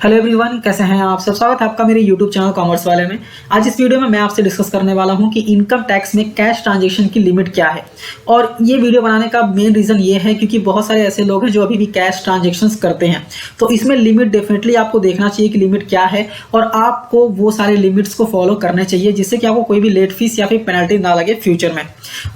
Hello everyone, कैसे हैं आप सब। स्वागत है आपका मेरे यूट्यूब चैनल कॉमर्स वाले में। आज इस वीडियो में मैं आपसे डिस्कस करने वाला हूं कि इनकम टैक्स में कैश ट्रांजैक्शन की लिमिट क्या है। और ये वीडियो बनाने का मेन रीज़न ये है क्योंकि बहुत सारे ऐसे लोग हैं जो अभी भी कैश ट्रांजैक्शंस करते हैं। तो इसमें लिमिट डेफिनेटली आपको देखना चाहिए कि लिमिट क्या है और आपको वो सारे लिमिट्स को फॉलो करने चाहिए जिससे कि आपको कोई भी लेट फीस या फिर पेनल्टी ना लगे फ्यूचर में।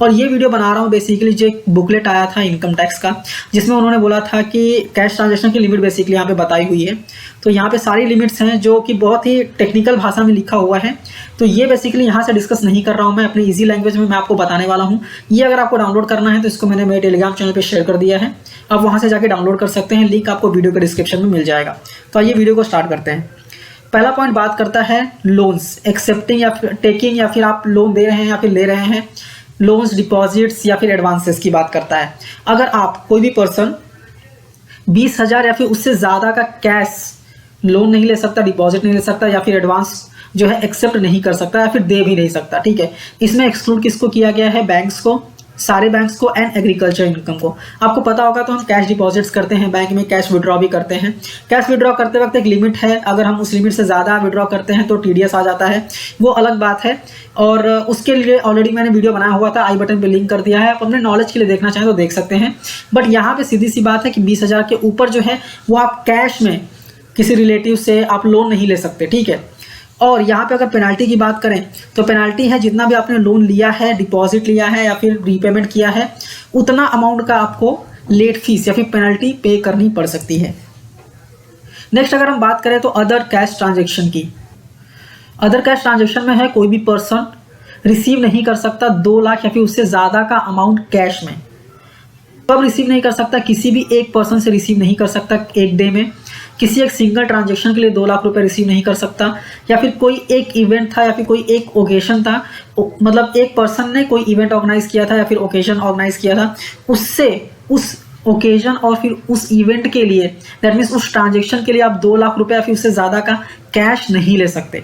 और ये वीडियो बना रहा हूँ बेसिकली जो एक बुकलेट आया था इनकम टैक्स का, जिसमें उन्होंने बोला था कि कैश ट्रांजैक्शन की लिमिट बेसिकली यहाँ पे बताई हुई है। तो यहाँ पे सारी लिमिट्स हैं जो कि बहुत ही टेक्निकल भाषा में लिखा हुआ है। तो ये बेसिकली यहाँ से डिस्कस नहीं कर रहा हूँ, मैं अपनी इजी लैंग्वेज में मैं आपको बताने वाला हूँ। ये अगर आपको डाउनलोड करना है तो इसको मैंने मेरे टेलीग्राम चैनल पे शेयर कर दिया है, आप वहाँ से जाके डाउनलोड कर सकते हैं। लिंक आपको वीडियो के डिस्क्रिप्शन में मिल जाएगा। तो आइए वीडियो को स्टार्ट करते हैं। पहला पॉइंट बात करता है लोन्स, एक्सेप्टिंग या फिर टेकिंग, या फिर आप लोन दे रहे हैं या फिर ले रहे हैं, लोन्स, डिपॉजिट्स या फिर एडवांसेस की बात करता है। अगर आप कोई भी पर्सन 20,000 या फिर उससे ज़्यादा का कैश लोन नहीं ले सकता, डिपॉजिट नहीं ले सकता या फिर एडवांस जो है एक्सेप्ट नहीं कर सकता या फिर दे भी नहीं सकता, ठीक है। इसमें एक्सक्लूड किसको किया गया है? बैंक्स को, सारे बैंक्स को एंड एग्रीकल्चर इनकम को। आपको पता होगा तो हम कैश डिपॉजिट्स करते हैं बैंक में, कैश विड्रॉ भी करते हैं। कैश विड्रॉ करते वक्त एक लिमिट है, अगर हम उस लिमिट से ज़्यादा विड्रॉ करते हैं तो टीडीएस आ जाता है, वो अलग बात है। और उसके लिए ऑलरेडी मैंने वीडियो बनाया हुआ था, आई बटन पे लिंक कर दिया है, आप अपने नॉलेज के लिए देखना चाहें तो देख सकते हैं। बट यहाँ पे सीधी सी बात है कि 20,000 के ऊपर जो है वो आप कैश में किसी रिलेटिव से आप लोन नहीं ले सकते, ठीक है। और यहाँ पे अगर पेनाल्टी की बात करें तो पेनाल्टी है जितना भी आपने लोन लिया है, डिपॉजिट लिया है या फिर रीपेमेंट किया है, उतना अमाउंट का आपको लेट फीस या फिर पेनाल्टी पे करनी पड़ सकती है। नेक्स्ट अगर हम बात करें तो अदर कैश ट्रांजैक्शन की। अदर कैश ट्रांजैक्शन में है कोई भी पर्सन रिसीव नहीं कर सकता 2 लाख या फिर उससे ज़्यादा का अमाउंट कैश में। कब रिसीव नहीं कर सकता? किसी भी एक पर्सन से रिसीव नहीं कर सकता एक डे में। किसी एक सिंगल ट्रांजैक्शन के लिए 2 लाख रुपए रिसीव नहीं कर सकता, या फिर कोई एक इवेंट था या फिर कोई एक ओकेशन था, मतलब एक पर्सन ने कोई इवेंट ऑर्गेनाइज किया था या फिर ओकेशन ऑर्गेनाइज किया था, उससे उस ओकेजन और फिर उस इवेंट के लिए, दैट मीन्स उस ट्रांजैक्शन के लिए आप 2 लाख रुपए या फिर उससे ज़्यादा का कैश नहीं ले सकते।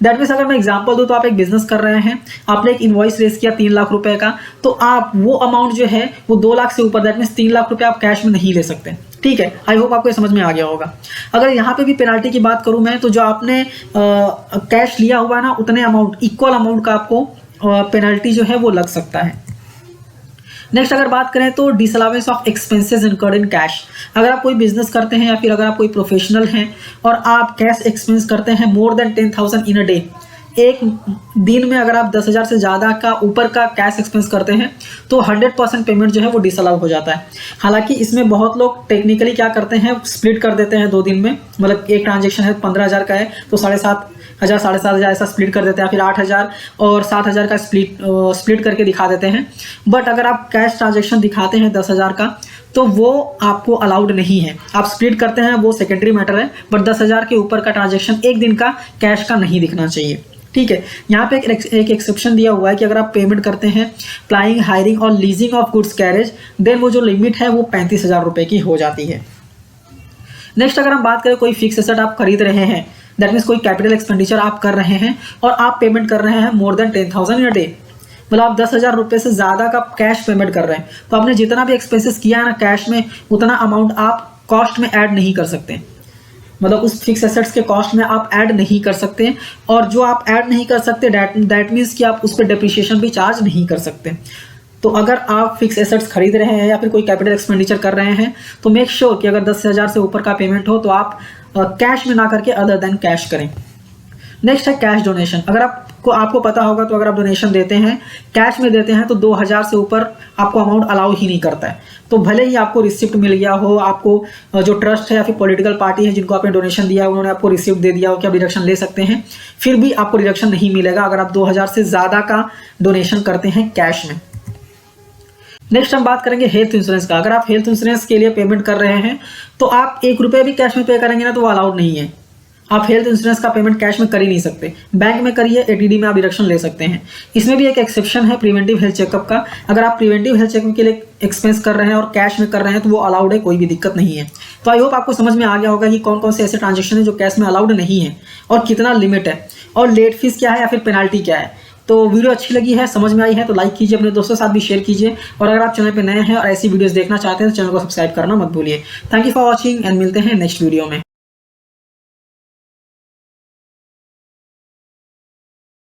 दैट मीन्स अगर मैं एग्जांपल दूं तो आप एक बिजनेस कर रहे हैं, आपने एक इनवॉइस रेज किया 3 लाख रुपए का, तो आप वो अमाउंट जो है वो 2 लाख से ऊपर, दैट मीन्स 3 लाख रुपए आप कैश में नहीं ले सकते, ठीक है। आई होप आपको ये समझ में आ गया होगा। अगर यहाँ पे भी पेनाल्टी की बात करूँ मैं, तो जो आपने कैश लिया हुआ है ना, उतने अमाउंट, इक्वल अमाउंट का आपको पेनाल्टी जो है वो लग सकता है। नेक्स्ट अगर बात करें तो disallowance of expenses incurred in cash. अगर आप कोई बिजनेस करते हैं या फिर अगर आप कोई प्रोफेशनल हैं और आप कैश एक्सपेंस करते हैं more than 10,000 in a day, एक दिन में अगर आप 10,000 से ज़्यादा का ऊपर का कैश एक्सपेंस करते हैं तो 100% पेमेंट जो है वो डिसअलाउ हो जाता है। हालांकि इसमें बहुत लोग टेक्निकली क्या करते हैं, स्प्लिट कर देते हैं 2 दिन में, मतलब एक ट्रांजेक्शन है 15,000 का है तो 7,500 7,500 ऐसा स्प्लिट कर देते हैं, फिर 8,000 और 7,000 का स्प्लिट करके दिखा देते हैं। बट अगर आप कैश ट्रांजेक्शन दिखाते हैं 10,000 का तो वो आपको अलाउड नहीं है। आप स्प्लिट करते हैं वो सेकेंडरी मैटर है, बट 10,000 के ऊपर का ट्रांजेक्शन एक दिन का कैश का नहीं दिखना चाहिए, ठीक है। यहाँ पे एक एक्सेप्शन दिया हुआ है कि अगर आप पेमेंट करते हैं प्लाइंग, हायरिंग और leasing of goods carriage, then वो जो लिमिट है वो 35,000 रुपए की हो जाती है। नेक्स्ट अगर हम बात करें कोई फिक्स एसेट आप खरीद रहे हैं, दैट मीन्स कोई कैपिटल एक्सपेंडिचर आप कर रहे हैं और आप पेमेंट कर रहे हैं more than 10,000 in a day, मतलब आप 10,000 रुपये से ज़्यादा का कैश पेमेंट कर रहे हैं, तो आपने जितना भी एक्सपेंसेस किया है ना कैश में, उतना अमाउंट आप कॉस्ट में ऐड नहीं कर सकते, मतलब उस फिक्स एसेट्स के कॉस्ट में आप ऐड नहीं कर सकते। और जो आप ऐड नहीं कर सकते दैट मीन्स कि आप उस पर डेप्रिसिएशन भी चार्ज नहीं कर सकते। तो अगर आप फिक्स एसेट्स खरीद रहे हैं या फिर कोई कैपिटल एक्सपेंडिचर कर रहे हैं तो मेक श्योर कि अगर 10,000 से ऊपर का पेमेंट हो तो आप कैश में ना करके अदर देन कैश करें। नेक्स्ट है कैश डोनेशन। अगर आपको पता होगा तो अगर आप डोनेशन देते हैं, कैश में देते हैं, तो 2,000 से ऊपर आपको अमाउंट अलाउ ही नहीं करता है। तो भले ही आपको रिसिप्ट मिल गया हो, आपको जो ट्रस्ट है या फिर पॉलिटिकल पार्टी है जिनको आपने डोनेशन दिया है उन्होंने आपको रिसिप्ट दे दिया हो कि आप डिडक्शन ले सकते हैं, फिर भी आपको डिडक्शन नहीं मिलेगा अगर आप 2,000 से ज़्यादा का डोनेशन करते हैं कैश में। नेक्स्ट हम बात करेंगे हेल्थ इंश्योरेंस का। अगर आप हेल्थ इंश्योरेंस के लिए पेमेंट कर रहे हैं तो आप 1 रुपये भी कैश में पे करेंगे ना तो वो अलाउड नहीं है। आप हेल्थ इंश्योरेंस का पेमेंट कैश में कर ही नहीं सकते, बैंक में करिए, एटीडी में आप डिडक्शन ले सकते हैं। इसमें भी एक एक्सेप्शन है प्रिवेंटिव हेल्थ चेकअप का। अगर आप प्रिवेंटिव हेल्थ चेकअप के लिए एक्सपेंस कर रहे हैं और कैश में कर रहे हैं तो वो अलाउड है, कोई भी दिक्कत नहीं है। तो आई होप आपको समझ में आ गया होगा कि कौन कौन से ऐसे ट्रांजेक्शन है जो कैश में अलाउड नहीं है और कितना लिमिट है और लेट फीस क्या है या फिर पेनाल्टी क्या है। तो वीडियो अच्छी लगी है, समझ में आई है तो लाइक कीजिए, अपने दोस्तों के साथ भी शेयर कीजिए, और अगर आप चैनल पे नए हैं और ऐसी वीडियोस देखना चाहते हैं तो चैनल को सब्सक्राइब करना मत भूलिए। Thank you for watching and मिलते हैं नेक्स्ट वीडियो में।